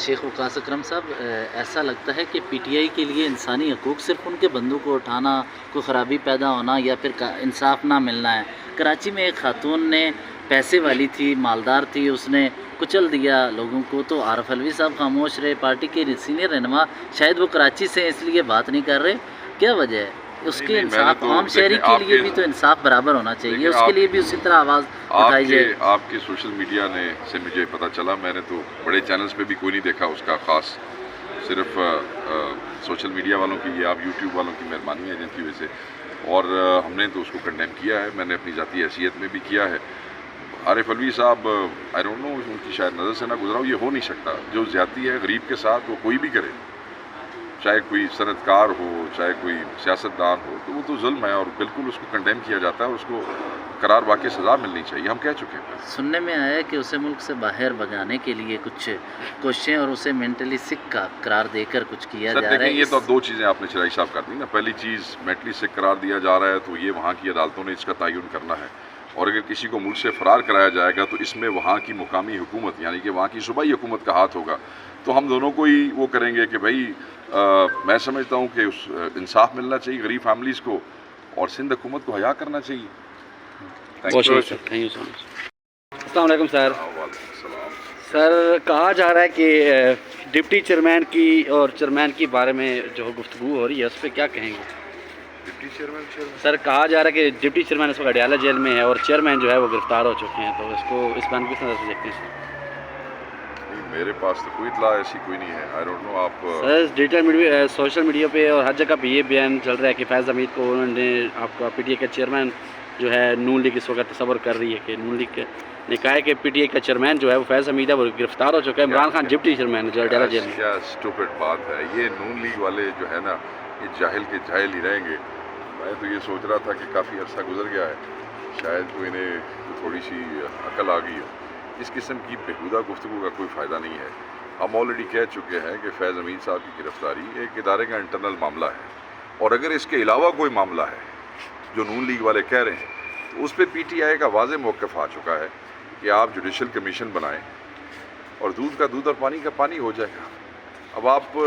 شیخ وقاص اکرم صاحب، ایسا لگتا ہے کہ پی ٹی آئی کے لیے انسانی حقوق صرف ان کے بندوں کو اٹھانا، کوئی خرابی پیدا ہونا یا پھر انصاف نہ ملنا ہے۔ کراچی میں ایک خاتون نے پیسے والی تھی، مالدار تھی، اس نے کچل دیا لوگوں کو، تو عارف علوی صاحب خاموش رہے۔ پارٹی کے سینئر رہنما، شاید وہ کراچی سے اس لیے بات نہیں کر رہے، کیا وجہ ہے؟ اس کے انصاف، عام شہری کے لیے بھی تو انصاف برابر ہونا چاہیے، اس کے لیے بھی اسی طرح آواز اٹھائی جائے۔ آپ کے سوشل میڈیا نے سے مجھے پتہ چلا، میں نے تو بڑے چینلز پہ بھی کوئی نہیں دیکھا اس کا خاص، صرف سوشل میڈیا والوں کی یا آپ یوٹیوب والوں کی مہربانی ہے جن کی وجہ سے، اور ہم نے تو اس کو کنڈیم کیا ہے، میں نے اپنی ذاتی حیثیت میں بھی کیا ہے۔ عارف علوی صاحب، آئی ڈونٹ نو، ان کی شاید نظر سے نہ گزرا ہو، یہ ہو نہیں سکتا۔ جو زیادتی ہے غریب کے ساتھ وہ کوئی بھی کرے، چاہے کوئی صنعت کار ہو، چاہے کوئی سیاستدان ہو، تو وہ تو ظلم ہے اور بالکل اس کو کنڈیم کیا جاتا ہے، اور اس کو قرار واقع سزا ملنی چاہیے، ہم کہہ چکے ہیں۔ سننے میں آیا ہے کہ اسے ملک سے باہر بھگانے کے لیے کچھ کوششیں اور اسے مینٹلی سک کا قرار دے کر کچھ کیا جا رہا ہے۔ دیکھیں، یہ تو دو چیزیں آپ نے چرائی صاحب کر دی نا۔ پہلی چیز، مینٹلی سک قرار دیا جا رہا ہے تو یہ وہاں کی عدالتوں نے اس کا تعین کرنا ہے، اور اگر کسی کو ملک سے فرار کرایا جائے گا تو اس میں وہاں کی مقامی حکومت یعنی کہ وہاں کی صوبائی حکومت کا ہاتھ ہوگا، تو ہم دونوں کو ہی وہ کریں گے کہ بھائی میں سمجھتا ہوں کہ انصاف ملنا چاہیے غریب فیملیز کو، اور سندھ حکومت کو حیا کرنا چاہیے۔ السلام علیکم سر۔ وعلیکم السلام۔ سر، کہا جا رہا ہے کہ ڈپٹی چیئرمین کی اور چیئرمین کے بارے میں جو گفتگو ہو رہی ہے اس پہ کیا کہیں گے؟ ڈپٹی چیئرمین سر، کہا جا رہا ہے کہ ڈپٹی چیئرمین اس وقت اڈیالہ جیل میں ہے اور چیئرمین جو ہے وہ گرفتار ہو چکے ہیں، تو اس کو اس بین کس نظر سے دیکھتے ہیں سر؟ میرے پاس تو کوئی اطلاع ایسی کوئی نہیں ہے، آئی ڈونٹ نو۔ آپ sir, digital media, social media پہ اور ہر جگہ پہ یہ بیان چل رہا ہے کہ فیض حمید کو انہوں نے، آپ کا پی ٹی آئی کا چیئرمین جو ہے، نون لیگ اس وقت تصور کر رہی ہے کہ نون لیگ نے کہا ہے کہ پی ٹی آئی کا چیئرمین جو ہے وہ فیض حمید ہے، وہ گرفتار ہو چکا ہے۔ عمران خان ڈپٹی چیئرمین جو اڈیالہ جیل میں۔ کیا اسٹوپڈ بات ہے یہ! نون لیگ والے جو ہے نا، یہ جاہل کے جاہل ہی رہیں گے۔ میں تو یہ سوچ رہا تھا کہ کافی عرصہ گزر گیا ہے، شاید تو انہیں تھوڑی سی عقل آ گئی ہو۔ اس قسم کی بےہودہ گفتگو کا کوئی فائدہ نہیں ہے۔ ہم آلریڈی کہہ چکے ہیں کہ فیض حمید صاحب کی گرفتاری ایک ادارے کا انٹرنل معاملہ ہے، اور اگر اس کے علاوہ کوئی معاملہ ہے جو نون لیگ والے کہہ رہے ہیں تو اس پہ پی ٹی آئی کا واضح موقف آ چکا ہے کہ آپ جوڈیشل کمیشن بنائیں اور دودھ کا دودھ اور پانی کا پانی ہو جائے گا۔ اب آپ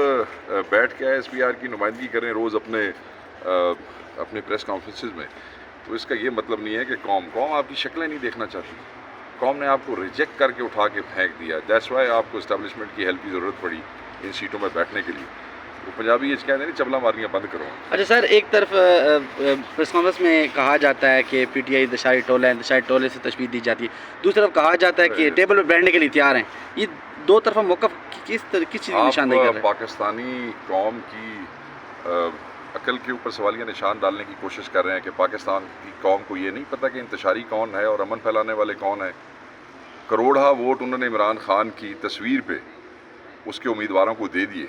بیٹھ کے ایس پی آر کی نمائندگی کریں روز اپنے پریس کانفرنسز میں، تو اس کا یہ مطلب نہیں ہے کہ قوم آپ کی شکلیں نہیں دیکھنا چاہتی۔ قوم نے آپ کو ریجیکٹ کر کے اٹھا کے پھینک دیا، دیٹس وائی آپ کو اسٹیبلشمنٹ کی ہیلپ کی ضرورت پڑی ان سیٹوں میں بیٹھنے کے لیے۔ وہ پنجابی یہ کہتے ہیں چبلا ماریاں بند کرو۔ اچھا سر، ایک طرف پریس کانفرنس میں کہا جاتا ہے کہ پی ٹی آئی دشاری ٹولہ ہے، دشاری ٹولے سے تشبیہ دی جاتی ہے، دوسری طرف کہا جاتا ہے کہ ٹیبل پہ بیٹھنے کے لیے تیار ہیں۔ یہ دو طرفہ موقف کس چیز کی نشاندہی کر رہے ہیں؟ پاکستانی قوم کی عقل کے اوپر سوالیہ نشان ڈالنے کی کوشش کر رہے ہیں کہ پاکستان کی قوم کو یہ نہیں پتہ کہ انتشاری کون ہے اور امن پھیلانے والے کون ہیں۔ کروڑہ ووٹ انہوں نے عمران خان کی تصویر پہ اس کے امیدواروں کو دے دیے۔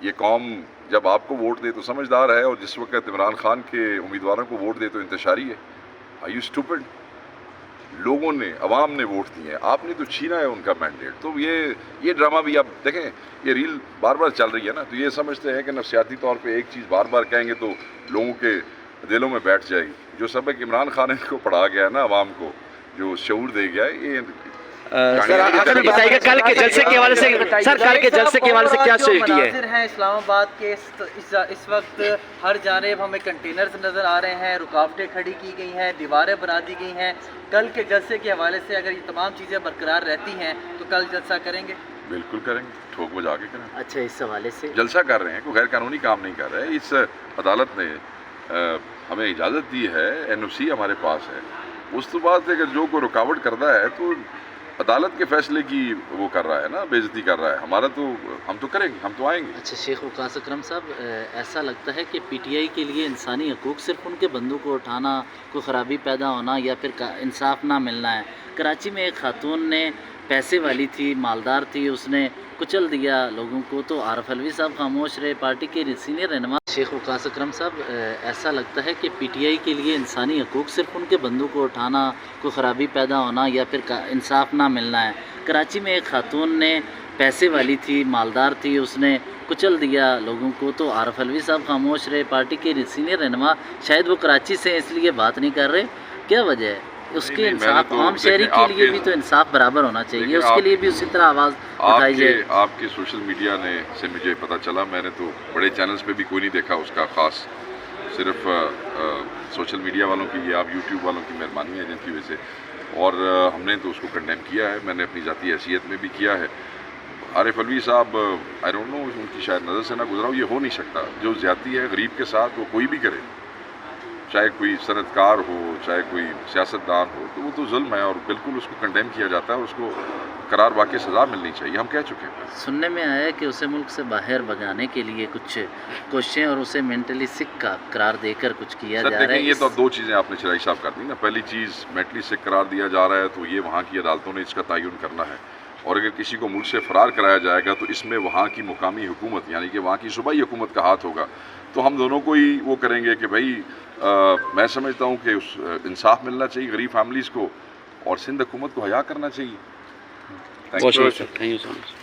یہ قوم جب آپ کو ووٹ دے تو سمجھدار ہے، اور جس وقت عمران خان کے امیدواروں کو ووٹ دے تو انتشاری ہے۔ Are you stupid? لوگوں نے، عوام نے ووٹ دیے ہیں، آپ نے تو چھینا ہے ان کا مینڈیٹ۔ تو یہ ڈرامہ بھی آپ دیکھیں، یہ ریل بار بار چل رہی ہے نا، تو یہ سمجھتے ہیں کہ نفسیاتی طور پہ ایک چیز بار بار کہیں گے تو لوگوں کے دلوں میں بیٹھ جائے گی۔ جو سبق عمران خان ان کو پڑھا گیا ہے نا، عوام کو جو شعور دے گیا ہے، یہ سر آخر میں بتائیے گا کل کے جلسے کے حوالے سے، سر کل کے جلسے کے حوالے سے کیا اسٹریٹجی ہے؟ مناظر ہیں اسلام آباد کے اس وقت ہر جانب ہمیں کنٹینرز نظر آ رہے ہیں، رکاوٹیں کھڑی کی گئی ہیں، دیواریں بنا دی گئی ہیں۔ کل کے جلسے کے حوالے سے اگر یہ تمام چیزیں برقرار رہتی ہیں تو کل جلسہ کریں گے؟ بالکل کریں گے، ٹھوک بجا کے کریں گے۔ اچھا، اس حوالے سے جلسہ کر رہے ہیں، کوئی غیر قانونی کام نہیں کر رہے۔ اس عدالت نے ہمیں اجازت دی ہے، این او سی ہمارے پاس ہے۔ اس تو بعد اگر جو کوئی رکاوٹ کرتا ہے تو عدالت کے فیصلے کی وہ کر رہا ہے نا، بے عزتی کر رہا ہے۔ ہمارا تو ہم تو کریں گے، ہم تو آئیں گے۔ اچھا شیخ وقاص اکرم صاحب، ایسا لگتا ہے کہ پی ٹی آئی کے لیے انسانی حقوق صرف ان کے بندوں کو اٹھانا، کوئی خرابی پیدا ہونا یا پھر انصاف نہ ملنا ہے۔ کراچی میں ایک خاتون نے پیسے والی تھی، مالدار تھی، اس نے کچل دیا لوگوں کو، تو عارف علوی صاحب خاموش رہے۔ پارٹی کے سینئر رہنما شیخ وقاص اکرم صاحب، ایسا لگتا ہے کہ پی ٹی آئی کے لیے انسانی حقوق صرف ان کے بندوں کو اٹھانا، کوئی خرابی پیدا ہونا یا پھر انصاف نہ ملنا ہے۔ کراچی میں ایک خاتون نے پیسے والی تھی، مالدار تھی، اس نے کچل دیا لوگوں کو، تو عارف علوی صاحب خاموش رہے۔ پارٹی کے سینئر رہنما، شاید وہ کراچی سے اس لیے بات نہیں کر رہے، کیا وجہ ہے؟ اس نہیں، کے نہیں، میں نے انصاف تو عام شہری دیکھیں کے آپ لیے کے- بھی تو انصاف برابر ہونا چاہیے، دیکھیں اس کے آپ- لیے بھی اسی طرح آواز اٹھائی جائے۔ آپ کے سوشل میڈیا نے سے مجھے پتہ چلا، میں نے تو بڑے چینلز پہ بھی کوئی نہیں دیکھا اس کا خاص، صرف سوشل میڈیا والوں کی یا آپ یوٹیوب والوں کی مہربانی ہے جن کی وجہ سے، اور ہم نے تو اس کو کنڈیم کیا ہے، میں نے اپنی ذاتی حیثیت میں بھی کیا ہے۔ عارف الوی صاحب آئی ڈونٹ نو، ان کی شاید نظر سے نہ گزرا ہو، یہ ہو نہیں سکتا، جو زیادتی ہے غریب کے ساتھ وہ کوئی بھی کرے، چاہے کوئی صنعت کار ہو، چاہے کوئی سیاستدان ہو، تو وہ تو ظلم ہے اور بالکل اس کو کنڈیم کیا جاتا ہے اور اس کو قرار واقع سزا ملنی چاہیے، ہم کہہ چکے ہیں۔ سننے میں آیا ہے کہ اسے ملک سے باہر بھگانے کے لیے کچھ کوششیں اور اسے مینٹلی سک کا قرار دے کر کچھ کیا سر جا رہا دیکھیں، ہے۔ یہ تو اب دو چیزیں آپ نے چرائی صاحب کر دی نا، پہلی چیز مینٹلی سک قرار دیا جا رہا ہے تو یہ وہاں کی عدالتوں نے اس کا تعین کرنا ہے، اور اگر کسی کو ملک سے فرار کرایا جائے گا تو اس میں وہاں کی مقامی حکومت یعنی کہ وہاں کی صوبائی حکومت کا ہاتھ ہوگا، تو ہم دونوں کو ہی وہ کریں گے کہ بھائی میں سمجھتا ہوں کہ اس انصاف ملنا چاہیے غریب فیملیز کو، اور سندھ حکومت کو حیا کرنا چاہیے۔ بہت شکریہ، تھینک یو سو مچ۔